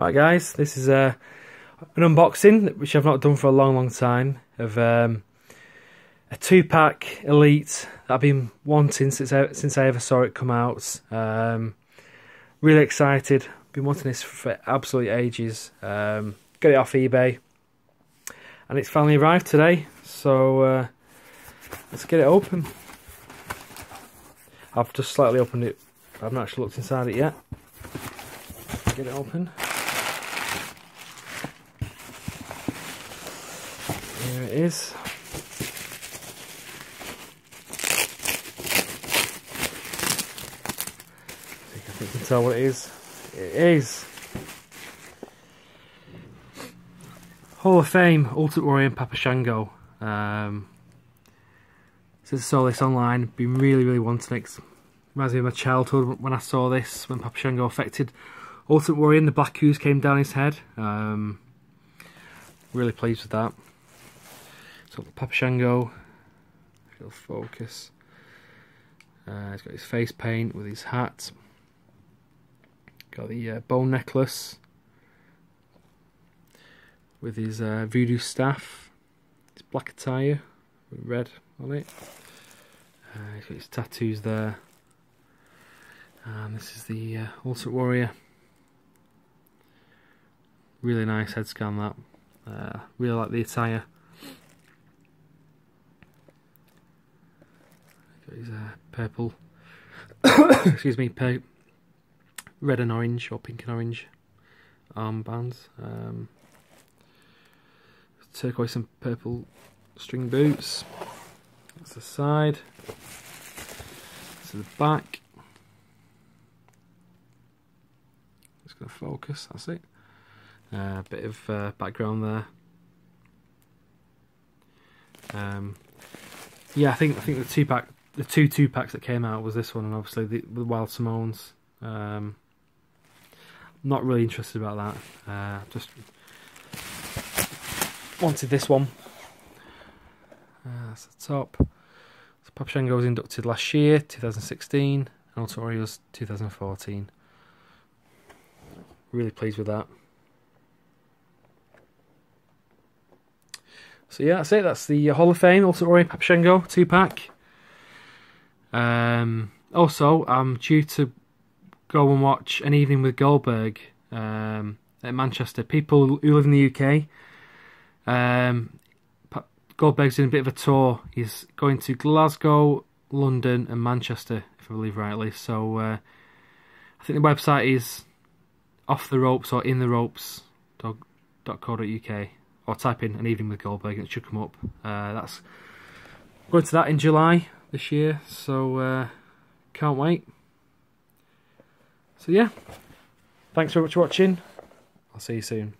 Right guys, this is an unboxing which I've not done for a long time of a 2-pack Elite that I've been wanting since I ever saw it come out. Really excited, been wanting this for absolutely ages. Got it off eBay and it's finally arrived today, so let's get it open. I've just slightly opened it, I've not actually looked inside it yet. Get it open. Here it is. See if you can tell what it is. It is Hall of Fame Ultimate Warrior and Papa Shango. Since I saw this online, been really wanting it. Reminds me of my childhood when I saw this, when Papa Shango affected Ultimate Warrior and the black ooze came down his head. Really pleased with that. So Papa Shango, if it'll focus. He's got his face paint with his hat. Got the bone necklace with his voodoo staff. His black attire with red on it. He's got his tattoos there. And this is the Ultimate Warrior. Really nice head scan that. Really like the attire. Got his purple, excuse me, red and orange, or pink and orange armbands. Turquoise and purple string boots. That's the side. This is the back. Just going to focus, that's it. A bit of background there. Yeah, I think the two packs that came out was this one, and obviously the Wild Simones. Not really interested about that. Just wanted this one. That's the top. So Papa Shango was inducted last year, 2016, and Ultimate Warrior was 2014. Really pleased with that. So yeah, that's it. That's the Hall of Fame Ultimate Warrior Papa Shango 2-pack. Also, I'm due to go and watch An Evening with Goldberg at Manchester. People who live in the UK, Goldberg's in a bit of a tour. He's going to Glasgow, London and Manchester, if I believe rightly. So I think the website is Off the Ropes or In the Ropes.co.uk, or type in An Evening with Goldberg and it should come up. That's going to that in July this year, so can't wait. So yeah, thanks very much for watching. I'll see you soon.